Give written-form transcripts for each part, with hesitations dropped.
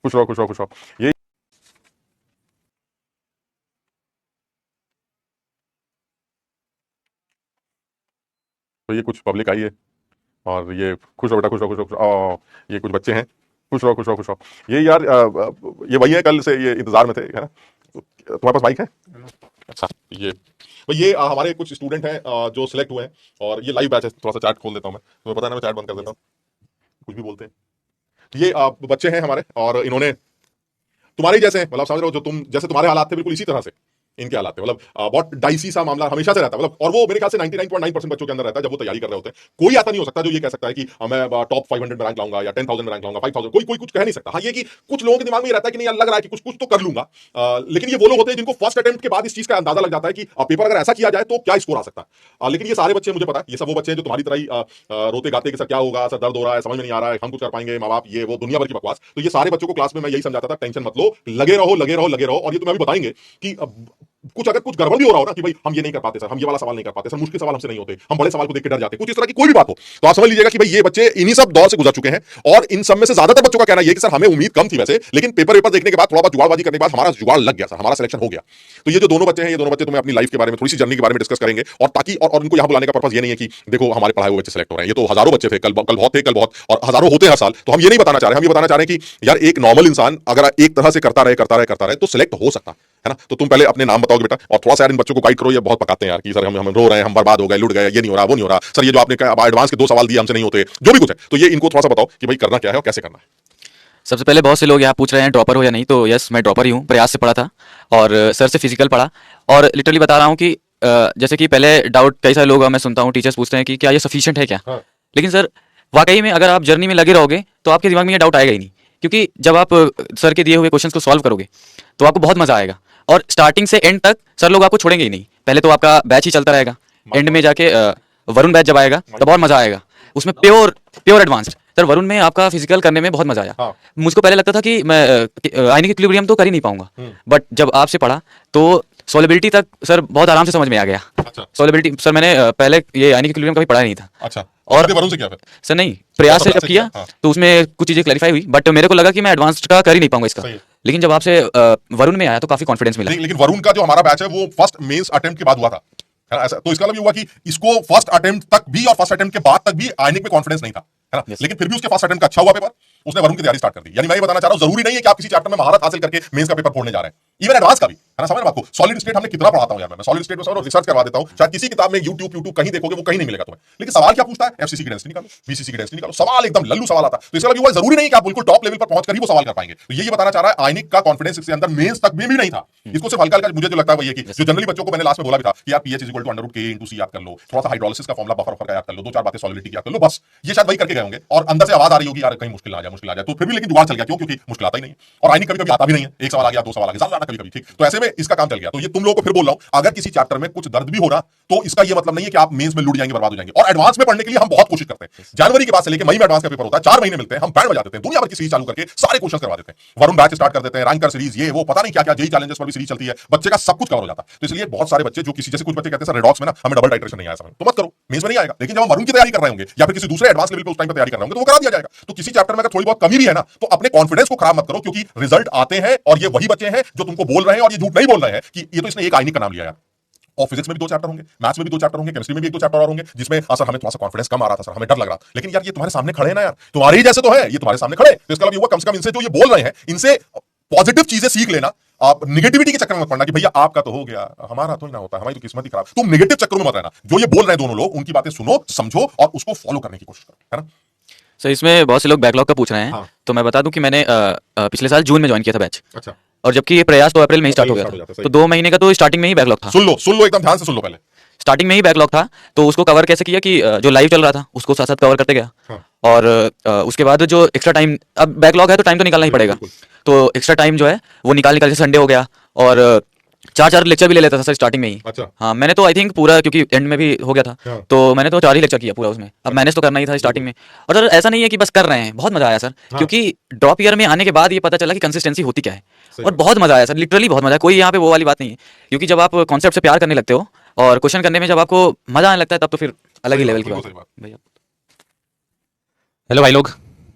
खुश रहो खुश रहो खुश रहो। ये तो ये कुछ पब्लिक आई है और ये खुश रहो बेटा खुश रहो खुश रहो खुश रहो। ये कुछ बच्चे हैं, खुश रहो खुश रहो खुश रहो। ये यार ये वही है, कल से ये इंतजार में थे, है ना। तुम्हारे पास बाइक है? अच्छा, ये भाई ये हमारे कुछ स्टूडेंट हैं जो सिलेक्ट हुए हैं और ये लाइव बैच है। थोड़ा सा चैट खोल देता हूँ मैं, तुम्हें पता है ना, मैं चैट बंद कर देता हूँ, कुछ भी बोलते हैं। तो ये बच्चे हैं हमारे और इन्होंने तुम्हारे ही जैसे, मतलब समझ रहे हो, जो तुम जैसे तुम्हारे हालात थे बिल्कुल इसी तरह से इनके हालात थे। मतलब बहुत डाइसी सा मामला हमेशा से रहता है, मतलब और वो मेरे ख्याल से 99.9% बच्चों के अंदर रहता है जब वो तैयारी कर रहे होते हैं। कोई ऐसा नहीं हो सकता जो ये कह सकता है कि मैं टॉप 500 में रैंक लाऊंगा या 10,000 में रैंक लाऊंगा, 5,000, कोई कोई कुछ कह नहीं सकता। हाँ, ये कि कुछ लोगों के दिमाग में ये रहता है कि नहीं यार, लग रहा है कि कुछ कुछ तो कर लूंगा। लेकिन ये वो लोग होते हैं जिनको फर्स्ट अटेम्प्ट के बाद इस चीज का अंदाजा लग जाता है कि पेपर अगर ऐसा किया जाए तो क्या स्कोर आ सकता है। लेकिन ये सारे बच्चे, मुझे पता है, ये सब वो बच्चे हैं जो तुम्हारी तरह ही रोते गाते कि सर क्या होगा, सर दर्द हो रहा है, समझ में नहीं आ रहा है, हम कुछ कर पाएंगे, माँ बाप ये वो दुनिया भर की बकवास। तो ये सारे बच्चों को क्लास में मैं यही समझाता था, टेंशन मत लो, लगे रहो लगे रहो लगे रहो। और ये तुम्हें अभी बताएंगे कि कुछ अगर कुछ गड़बड़ भी हो रहा हो ना कि भाई हम ये नहीं कर पाते सर, हम ये वाला सवाल नहीं कर पाते सर, मुश्किल सवाल हमसे नहीं होते, हम बड़े सवाल को देख के डर जाते, कुछ इस तरह की कोई भी बात हो तो आप समझ लीजिएगा कि भाई ये बच्चे इन्हीं सब दौर से गुजर चुके हैं। और इन सब में से ज्यादातर बच्चों का कहना यह कि सर हमें उम्मीद कम थी वैसे, लेकिन पेपर देखने के बाद थोड़ा बहुत जुगाड़बाजी करने के बाद हमारा जुगाड़ लग गया सर, हमारा सिलेक्शन हो गया। तो ये जो दोनों बच्चे हैं, ये दोनों बच्चे तुम्हें अपनी लाइफ के बारे में, थोड़ी सी जर्नी के बारे में डिस्कस करेंगे। और ताकि और उनको यहाँ बुलाने का पर्पस ये नहीं है कि देखो हमारे पढ़ाए हुए बच्चे सेलेक्ट हो रहे हैं, ये तो हजारों बच्चे थे, कल बहुत थे, कल बहुत, और हजारों होते हैं हर साल। तो हम ये नहीं बताना चाह रहे हैं, हम ये बताना चाह रहे हैं कि यार एक नॉर्मल इंसान अगर एक तरह से करता रहे तो सिलेक्ट हो सकता है ना। तो तुम पहले अपने नाम बताओगे बेटा, और थोड़ा सा यार इन बच्चों को गाइड करो। ये बहुत पकाते हैं यार कि सर हम रो रहे हैं, हम बर्बाद हो गए, लुट गए, ये नहीं हो रहा, वो नहीं हो रहा सर, ये जो आपने एडवांस के 2 सवाल दिए हमसे नहीं होते, जो भी कुछ है। तो ये इनको थोड़ा सा बताओ कि भाई करना क्या है और कैसे करना है। सबसे पहले बहुत से लोग यहाँ पूछ रहे हैं ड्रॉपर हो या नहीं, तो यस मैं ड्रॉपर ही हूँ। प्रयास से पढ़ा था और सर से फिजिकल पढ़ा, और लिटरली बता रहा हूँ कि जैसे कि पहले डाउट कई सारे लोग मैं सुनता हूँ, टीचर्स पूछते हैं कि क्या ये सफिशिएंट है क्या। हाँ। लेकिन सर वाकई में अगर आप जर्नी में लगे रहोगे तो आपके दिमाग में ये डाउट आएगा ही नहीं, क्योंकि जब आप सर के दिए हुए क्वेश्चंस को सॉल्व करोगे तो आपको बहुत मजा आएगा। और स्टार्टिंग से एंड तक सर लोग आपको छोड़ेंगे ही नहीं। पहले तो आपका बैच ही चलता रहेगा, एंड में जाके वरुण बैच जब आएगा तब और मजा आएगा। उसमें pure pure advanced. Sir Varun में आपका फिजिकल करने में बहुत मजा आया। हाँ। मुझको पहले लगता था कि मैं आयनिक इक्विलिब्रियम तो कर ही नहीं पाऊंगा, बट जब आपसे पढ़ा तो सोलेबिलिटी तक सर बहुत आराम से समझ में आ गया। अच्छा। सोलेबिलिटी सर मैंने पहले ये आयनिक इक्विलिब्रियम कभी पढ़ा नहीं था। अच्छा। और वरुण से क्या फिर? सर नहीं, प्रयास से जब किया हाँ। तो उसमें कुछ चीजें क्लैरिफाई हुई, बट मेरे को लगा कि मैं एडवांस्ड का कर ही नहीं पाऊंगा इसका। लेकिन जब आपसे वरुण में आया तो काफी कॉन्फिडेंस मिला। लेकिन वरुण का जो हमारा बैच है वो फर्स्ट मेंस अटेम्प्ट के बाद हुआ था, है ना। ऐसा तो इसका मतलब ये हुआ कि इसको फर्स्ट अटेम्प्ट तक भी और फर्स्ट अटेम्प्ट के बाद तक भी आयनिक में कॉन्फिडेंस नहीं था, है ना। लेकिन फिर भी उसके फर्स्ट अटेम्प्ट का अच्छा हुआ पेपर, उसने वरुण की तैयारी स्टार्ट कर दी। यानी मैं ये बताना चाह रहा हूं, जरूरी नहीं है कि आप किसी चैप्टर में महारत हासिल करके मेंस का पेपर फोड़ने जा रहे हैं, इवन एडवांस का भी, है ना। समझ रहे हो आपको सॉलिड स्टेट हमने कितना पढ़ाता हूं यार, मैं सॉलिड स्टेट में सब रिसर्च करवा देता हूं, शायद किसी किताब में यूट्यूब कहीं देखोगे वो कहीं नहीं मिलेगा तुम्हें। लेकिन सवाल क्या पूछता है, एफसीसी की डेंसिटी निकालो, बीसीसी की डेंसिटी निकालो, सवाल एकदम लल्लू सवाल आता। तो इसका मतलब जरूरी नहीं कि आप बिल्कुल टॉप लेवल पर पहुंचकर ही वो सवाल कर पाएंगे। तो ये बताना चाह रहा है आयनिक का कॉन्फिडेंस इसके अंदर मेंस तक भी नहीं था। इसको सिर्फ हल्का हल्का मुझे जो लगता है वो ये कि जो जनरली बच्चों को मैंने लास्ट में बोला भी था कि यार pH = √K × C याद कर लो, थोड़ा सा हाइड्रोलिसिस का फॉर्मूला बफर का याद कर लो, 2-4 बातें सॉलिडिटी की याद कर लो, बस ये शायद वही करके गए होंगे। और अंदर से आवाज आ रही होगी यार कहीं मुश्किल आ जाए, तो फिर भी लेकिन जुगाड़ चल गया। क्यों? क्योंकि मुश्किल आता ही नहीं है और आयनिक कभी-कभी आता भी नहीं है। एक सवाल आ गया, 2 सवाल आ गया, ज्यादा कभी-कभी, ठीक। तो ऐसे में इसका काम चल गया। तो ये तुम लोगों को फिर बोल रहा हूं, अगर किसी चैप्टर में कुछ दर्द भी हो रहा तो इसका ये मतलब नहीं है कि आप मेंस में लूट जाएंगे, बर्बाद हो जाएंगे। और एडवांस में पढ़ने के लिए हम बहुत कोशिश करते हैं। जनवरी के बाद से लेकर मई में एडवांस का पेपर होता है, 4 महीने मिलते हैं, हम बैंड बजा देते हैं, दुनिया भर की सीरीज चालू करके सारे क्वेश्चन करवा देते हैं। वरुण बैच स्टार्ट कर देते हैं, रैंकर सीरीज, ये वो पता नहीं क्या क्या, जेई चैलेंजेस पर भी सीरीज चलती है, बच्चे का सब कुछ कवर हो जाता है। तो इसलिए बहुत सारे बच्चे जो किसी, जैसे कुछ बच्चे कहते हैं सर रेडॉक्स में ना हमें डबल टाइट्रेशन नहीं आया समझ, तो मत करो, मेंस में नहीं आएगा। लेकिन जब हम वरुण की तैयारी कर रहे होंगे या फिर किसी दूसरे एडवांस लेवल पे उस टाइम पे तैयारी कर रहे होंगे तो वो करा दिया जाएगा। तो किसी चैप्टर में अगर थोड़ी बहुत कमी भी है ना तो अपने कॉन्फिडेंस को खराब मत करो, क्योंकि रिजल्ट आते हैं और ये वही बच्चे हैं जो तुमको बोल रहे हैं और ये झूठ नहीं बोल रहे हैं कि ये तो इसने एक आयनिक का नाम लिया यार। और फिजिक्स में भी 2 चैप्टर होंगे, मैथ्स में भी 2 चैप्टर होंगे, केमिस्ट्री में भी 1-2 चैप्टर और होंगे जिसमें सर हमें थोड़ा सा कॉन्फिडेंस कम आ रहा था, सर हमें डर लग रहा था। लेकिन यार ये तुम्हारे सामने खड़े हैं ना यार, तुम्हारे ही जैसे तो है, ये तुम्हारे सामने खड़े। तो इसका मतलब ये हुआ कम से कम इनसे जो ये बोल रहे हैं इनसे पॉजिटिव चीजें सीख लेना। आप निगेटिविटी के चक्कर में मत पड़ना कि भैया आपका तो हो गया, हमारा तो ही ना होता, हमारी तो किस्मत ही खराब। तुम निगेटिव चक्करों में मत रहना। जो ये बोल रहे हैं दोनों लोग, उनकी बातें सुनो, समझो और उसको फॉलो करने की कोशिश करो, है ना। सर इसमें बहुत से लोग बैकलॉग का पूछ रहे हैं। हाँ। तो मैं बता दूं कि मैंने पिछले साल जून में ज्वाइन किया था बैच, अच्छा। और जबकि ये प्रयास तो अप्रैल में ही स्टार्ट हो गया स्टार्ट हो था। जाता है, तो 2 महीने का तो स्टार्टिंग में ही बैकलॉग था। सुन लो एकदम ध्यान से सुन लो पहले। स्टार्टिंग में ही बैकलॉग था, तो उसको कवर कैसे किया कि जो लाइव चल रहा था उसको साथ साथ कवर करते गया। हाँ। और उसके बाद जो एक्स्ट्रा टाइम, अब बैकलॉग है तो टाइम तो निकालना ही पड़ेगा, तो एक्स्ट्रा टाइम जो है वो निकाल के संडे हो गया, और 4 लेक्चर भी ले लेता था सर स्टार्टिंग में ही। अच्छा। हाँ, मैंने तो आई थिंक पूरा, क्योंकि एंड में भी हो गया था, हाँ। तो मैंने तो 4 ही लेक्चर किया पूरा उसमें। अब मैनेज तो करना ही था स्टार्टिंग में। और सर ऐसा नहीं है कि बस कर रहे हैं, बहुत मजा आया सर। हाँ। क्योंकि ड्रॉप ईयर में आने के बाद ये पता चला कि कंसिस्टेंसी होती क्या है, और बहुत मजा आया सर, लिटरली बहुत मजा। कोई यहाँ पे वो वाली बात नहीं है, क्योंकि जब आप कॉन्सेप्ट से प्यार करने लगते हो और क्वेश्चन करने में जब आपको मजा आने लगता है तब तो फिर अलग ही लेवल की बात। भैया हेलो भाई लोग,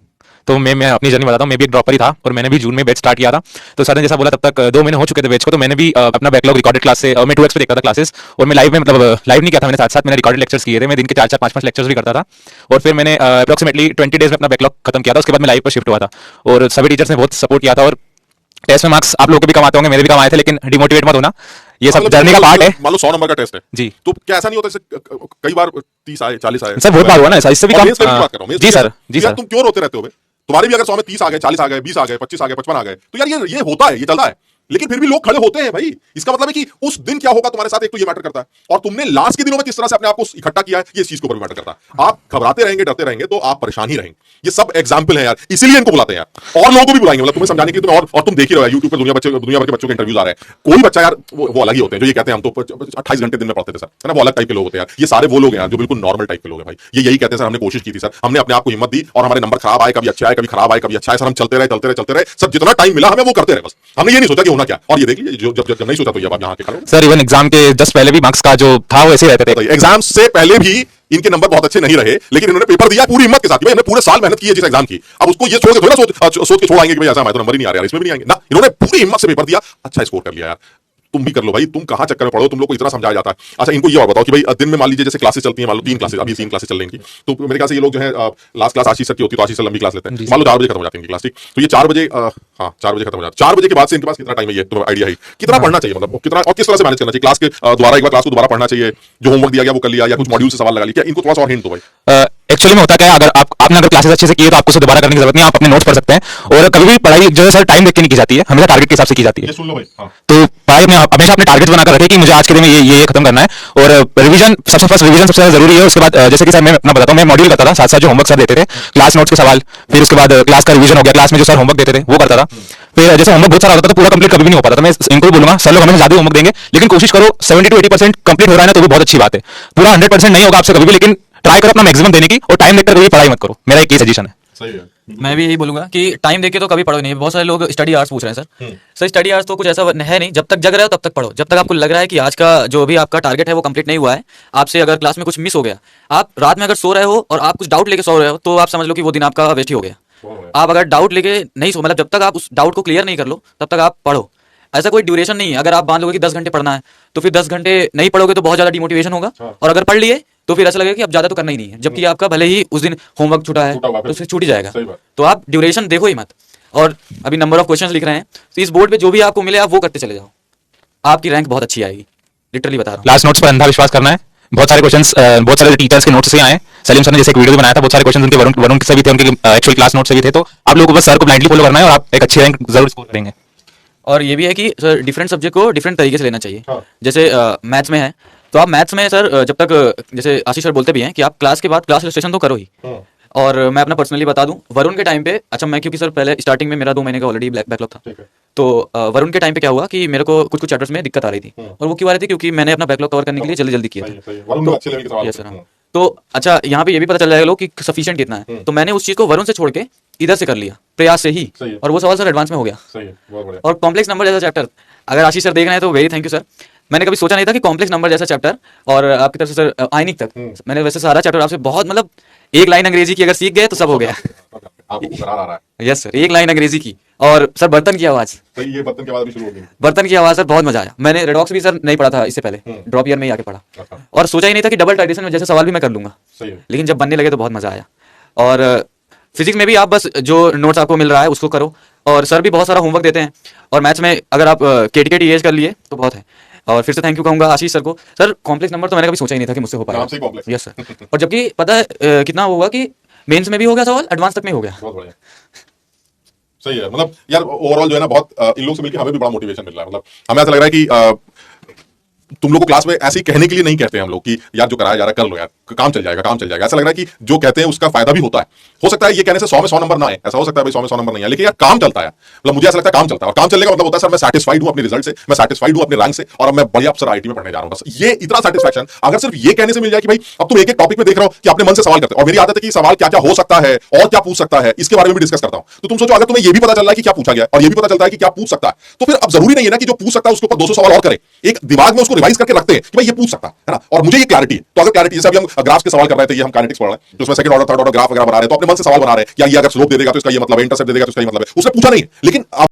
तो मैं अपनी जर्नी बताता हूँ। मैं भी एक ड्रॉपर ही था और मैंने भी जून में बैच स्टार्ट किया था। तो सर ने जैसा बोला तब तक 2 महीने हो चुके थे बैच को, तो मैंने भी अपना बैकलॉग रिकॉर्डेड क्लास से मैं 2x पे देखता था क्लासेस, और मैं लाइव में मतलब लाइव नहीं किया था मैंने, साथ साथ मैंने रिकॉर्डेड लेक्चर्स किए थे। मैं दिन के 4-4 5-5 लेक्चर्स भी करता था, और फिर मैंने अप्रॉक्सीमेटली 20 डेज में अपना बैकलॉग खत्म किया था। उसके बाद मैं लाइव पर शिफ्ट हुआ था और सभी टीचर्स ने बहुत सपोर्ट किया था। और टेस्ट में मार्क्स आप लोगों के भी कम आते होंगे, मेरे भी कम आए थे, लेकिन डिमोटिवेट मत होना, ये सब जर्नी का पार्ट है। मान लो 100 नंबर का टेस्ट है जी, तो क्या ऐसा नहीं होता जैसे कई बार 30 आए 40 आए सर बहुत बार हुआ ना ऐसा, इससे भी और कम। मेंस में भी बात कर रहा हूं, जी सर, जी यार सर। तुम क्यों रोते रहते हो बे? तुम्हारे भी अगर 100 में 30 आ गए 40 आ गए 20 आ गए 25 आ गए 55 आ गए तो यार ये होता है, ये चलता है, लेकिन फिर भी लोग खड़े होते हैं भाई। इसका मतलब है कि उस दिन क्या होगा तुम्हारे साथ, एक तो ये मैटर करता है, और तुमने लास्ट के दिनों में किस तरह से अपने आप को इकट्ठा किया है ये इस चीज को ऊपर भी मैटर करता है। आप घबराते रहेंगे डरते रहेंगे तो आप परेशान ही रहेंगे। ये सब एग्जांपल है यार, इसीलिए इनको बुलाते हैं यार, और लोगों को भी बुलाएंगे मतलब तुम्हें समझाने के लिए। और तुम देख ही रहे हो यूट्यूब पर दुनिया भर के बच्चों के इंटरव्यूज आ रहे हैं। कोई बच्चा यार वो अलग ही होते हैं जो ये कहते हैं हम तो 28 घंटे दिन में पढ़ते थे सर, है ना, वो अलग टाइप के लोग होते हैं यार। ये सारे वो लोग हैं यार जो बिल्कुल नॉर्मल टाइप के लोग हैं भाई। ये यही कहते हैं सर हमने कोशिश की थी सर, हमने अपने आप को हिम्मत दी और हमारे नंबर खराब आए, कभी अच्छे आए, कभी खराब आए, कभी अच्छा आए सर, हम चलते रहे सर, जितना टाइम मिला हमें वो करते रहे बस। हमने ये नहीं सोचा कि होना क्या, और ये देख लीजिए जब नहीं सोचा तो ये आप यहाँ के खड़े हो। सर इवन एग्जाम के जस्ट पहले भी मार्क्स का जो था वो ऐसे रहते थे। एग्जाम से पहले भी इनके नंबर बहुत अच्छे नहीं रहे, लेकिन इन्होंने पेपर दिया पूरी हिम्मत के साथ। भाई हमने पूरे साल मेहनत की है जिस एग्जाम की, अब उसको ये छोड़ के थोड़ा सोच के छोड़ आएंगे कि भाई ऐसा हमारे तो नंबर ही नहीं आ रहा है, इसमें भी नहीं आएंगे ना। इन्होंने पूरी हिम्मत से पेपर दिया, अच्छा स्कोर कर लिया यार। तुम भी कर लो भाई, तुम कहां चक्कर में पढ़ो, तुम लोग को इतना समझाया जाता है। अच्छा इनको ये और बताओ कि भाई दिन में मान लीजिए जैसे क्लासेस चलती हैं, मान लो 3 क्लासेस, अभी 3 क्लासेस चल रही हैं इनकी, तो मेरे ख्याल से ये लोग जो है लास्ट क्लास आशीष सर की होती है तो आशीष सर लंबी क्लास लेते हैं, मान लो 4 बजे खत्म हो जाती है इनकी क्लास, ठीक। तो ये 4 बजे हाँ 4 बजे खत्म हो जाता है। 4 बजे के बाद से इनके पास कितना टाइम है ये तो आइडिया है कितना पढ़ना चाहिए, मतलब कितना और किस तरह से मैनेज करना चाहिए क्लास के द्वारा, एक बार क्लास को दोबारा पढ़ना चाहिए, जो होमवर्क दिया गया वो कर लिया, या कुछ मॉड्यूल से सवाल लगा लिया, इनको थोड़ा सा और हिंट दो भाई। एक्चुअली में होता क्या है, अगर आपने अगर क्लासेस अच्छे से किए तो आपको उसे दोबारा करने की जरूरत नहीं, आप अपने नोट्स पढ़ सकते हैं। और कभी भी पढ़ाई जो है सर टाइम देख के नहीं की जाती है, हमेशा टारगेट के हिसाब से की जाती है। ये सुन लो भाई, हाँ। तो पढ़ाई में हमेशा अपने टारगेट बनाकर रखें कि मुझे आज के दिन में ये खत्म करना है। और रिवीजन सबसे फर्स्ट रिवीजन सबसे ज्यादा जरूरी है। उसके बाद जैसे कि सर मैं अपना बताता हूँ, मैं मॉड्यूल करता था, साथ साथ जो होमवर्क सर देते थे, क्लास नोट्स के सवाल, फिर उसके बाद क्लास का रिवीजन हो गया, क्लास में जो सर होमवर्क देते थे वो करता था। फिर जैसे होमवर्क बहुत सारा होता था, पूरा कंप्लीट कभी भी नहीं हो पाता था। मैं इनको भी बोलूंगा सर लोग हमें ज्यादा होमवर्क देंगे, लेकिन कोशिश करो 70 to 80% कंप्लीट हो रहा है ना तो भी बहुत अच्छी बात है। पूरा 100% नहीं होगा आपसे कभी भी, लेकिन ट्राई करो अपना मैक्सिमम देने की, और टाइम देखकर कभी पढ़ाई मत करो, मेरा एक ही सजेशन है। सही है। मैं भी यही बोलूंगा कि टाइम देके तो कभी पढ़ो नहीं। बहुत सारे लोग स्टडी आवर्स पूछ रहे हैं सर, सर स्टडी आवर्स तो कुछ ऐसा है नहीं, जब तक जग रहे हो तब तक पढ़ो। जब तक आपको लग रहा है कि आज का जो भी आपका टारगेट है वो कंप्लीट नहीं हुआ है, आपसे अगर क्लास में कुछ मिस हो गया, आप रात में अगर सो रहे हो और आप कुछ डाउट लेके सो रहे हो तो आप समझ लो कि वो दिन आपका वेस्ट ही हो गया। आप अगर डाउट लेके नहीं सो, मतलब जब तक आप उस डाउट को क्लियर नहीं कर लो तब तक आप पढ़ो। ऐसा कोई ड्यूरेशन नहीं है, अगर आप मान लोगे कि 10 घंटे पढ़ना है तो फिर 10 घंटे नहीं पढ़ोगे तो बहुत ज्यादा डिमोटिवेशन होगा, और अगर पढ़ लिए तो फिर ऐसा लगेगा कि अब ज्यादा तो करना ही नहीं है, जबकि आपका भले ही उस दिन होमवर्क छूटा है तो फिर छूट ही जाएगा। तो आप ड्यूरेशन देखो ही मत। और अभी नंबर ऑफ क्वेश्चंस लिख रहे हैं तो इस बोर्ड पे जो भी आपको मिले आप वो करते चले जाओ, आपकी रैंक बहुत अच्छी आएगी, लिटरली बता रहा हूँ। क्लास नोट्स पर अंधा विश्वास करना है। बहुत सारे क्वेश्चंस बहुत सारे टीचर्स के नोट्स से आए। सलीम सर ने जैसे एक वीडियो बनाया था, बहुत सारे क्वेश्चंस उनके वरुण से भी थे, उनके एक्चुअल क्लास नोट से भी थे। तो आप लोगों को बस सर को ब्लाइंडली फॉलो करना है और आप एक अच्छी रैंक जरूर स्कोर करेंगे। और ये भी है कि सर डिफरेंट सब्जेक्ट को डिफरेंट तरीके से लेना चाहिए। जैसे मैथ्स में है तो आप मैथ्स में सर जब तक जैसे आशीष सर बोलते भी हैं कि आप क्लास के बाद क्लास इलस्ट्रेशन तो करो ही। और मैं अपना पर्सनली बता दूं, वरुण के टाइम पे, अच्छा मैं क्योंकि सर पहले स्टार्टिंग में मेरा 2 महीने का ऑलरेडी बैकलॉग था, तो वरुण के टाइम पे क्या हुआ कि मेरे को कुछ चैप्टर्स में दिक्कत आ रही थी, और वो क्यों आ रही थी क्योंकि मैंने अपना बैकलॉग कवर करने के लिए जल्दी जल्दी किया था। Yes sir. तो अच्छा यहाँ पे ये भी पता चल जाएगा लोग कि सफिशिएंट कितना है, तो मैंने उस चीज को वरुण से छोड़ के इधर से कर लिया प्रयास से ही, और वो सवाल सर एडवांस में हो गया। और कॉम्प्लेक्स नंबर जैसा चैप्टर, अगर आशीष सर देख रहे हैं तो वेरी थैंक यू सर। मैंने कभी सोचा नहीं था कि कॉम्प्लेक्स नंबर जैसा चैप्टर, और आपकी तरफ से सर आयनिक तक, मैंने वैसे सारा चैप्टर आपसे बहुत, मतलब एक लाइन अंग्रेजी की अगर सीख गए तो सब हो गया। आपको करार आ रहा है। यस सर, एक लाइन अंग्रेजी की, और सर बर्तन की आवाज, ये बर्तन की आवाज भी शुरू हो गई। बर्तन की आवाज सर बहुत मजा आया। मैंने रेडॉक्स भी सर नहीं पढ़ा था इससे पहले, ड्रॉप ईयर में ही आके पढ़ा, और सोचा ही नहीं था कि डबल टाइटेशन में जैसे सवाल भी मैं कर लूंगा, लेकिन जब बनने लगे तो बहुत मजा आया। और फिजिक्स में भी आप बस जो नोट्स आपको मिल रहा है उसको करो, और सर भी बहुत सारा होमवर्क देते हैं। और मैथ्स में अगर आप केटी कर लिए तो बहुत है। और फिर से थैंक यू कहूंगा आशीष सर को। सर कॉम्प्लेक्स नंबर तो मैंने कभी सोचा ही नहीं था कि मुझसे हो पाएगा। Yes sir. और जबकि पता है कितना हुआ कि मेंस में भी हो गया सवाल, एडवांस तक में हो गया। बहुत बढ़िया, सही है। मतलब यार ओवरऑल जो है ना, बहुत इन लोग से मिलकर हमें भी बड़ा मोटिवेशन मिल रहा है। मतलब हमें ऐसा लग रहा है कि तुम लोग को क्लास में ऐसे ही कहने के लिए नहीं कहते हैं हम लोग कि यार जो कराया जा रहा है कर लो यार, काम चल जाएगा काम चल जाएगा। ऐसा लग रहा है कि जो कहते हैं उसका फायदा भी होता है। हो सकता है ये कहने से 100 में 100 नंबर ना आए, ऐसा हो सकता है भाई 100 में 100 नंबर नहीं आए, लेकिन यार काम चलता है। मतलब मुझे ऐसा लगता है काम चलता है, और काम चलने का मतलब होता है सर मैं सैटिस्फाइड हूं अपने रिजल्ट से, मैं सैटिस्फाइड हूं अपने रैंक से, और अब मैं बढ़िया अफसर आईटी में पढ़ने जा रहा हूं। बस ये इतना सैटिस्फैक्शन अगर सिर्फ ये कहने से मिल जाए कि भाई अब तुम एक एक टॉपिक में देख रहे हो कि अपने मन से सवाल करते हो, और मेरी आदत है कि सवाल क्या क्या हो सकता है और क्या पूछ सकता है इसके बारे में भी डिस्कस करता हूं। तो तुम सोचो अगर तुम्हें ये भी पता चल रहा है कि क्या पूछा गया और ये भी पता चलता है कि क्या पूछ सकता है, तो फिर अब जरूरी नहीं है ना कि जो पूछ सकता है उसके ऊपर 200 सवाल और करे। एक दिमाग में उसको रिवाइज करके रखते हैं कि भाई ये पूछ सकता है ना, और मुझे ये क्लैरिटी है। तो अगर क्लैरिटी, जैसे अभी हम ग्राफ के सवाल कर रहे थे, ये हम काइनेटिक्स पढ़ रहे हैं, तो उसमें second order third order graph वगैरह बना रहे हैं, तो अपने मन से सवाल बना रहे हैं, या ये अगर स्लोप दे देगा तो इसका ये मतलब है, इंटरसेप्ट दे देगा तो इसका ये मतलब है, उसने पूछा नहीं, लेकिन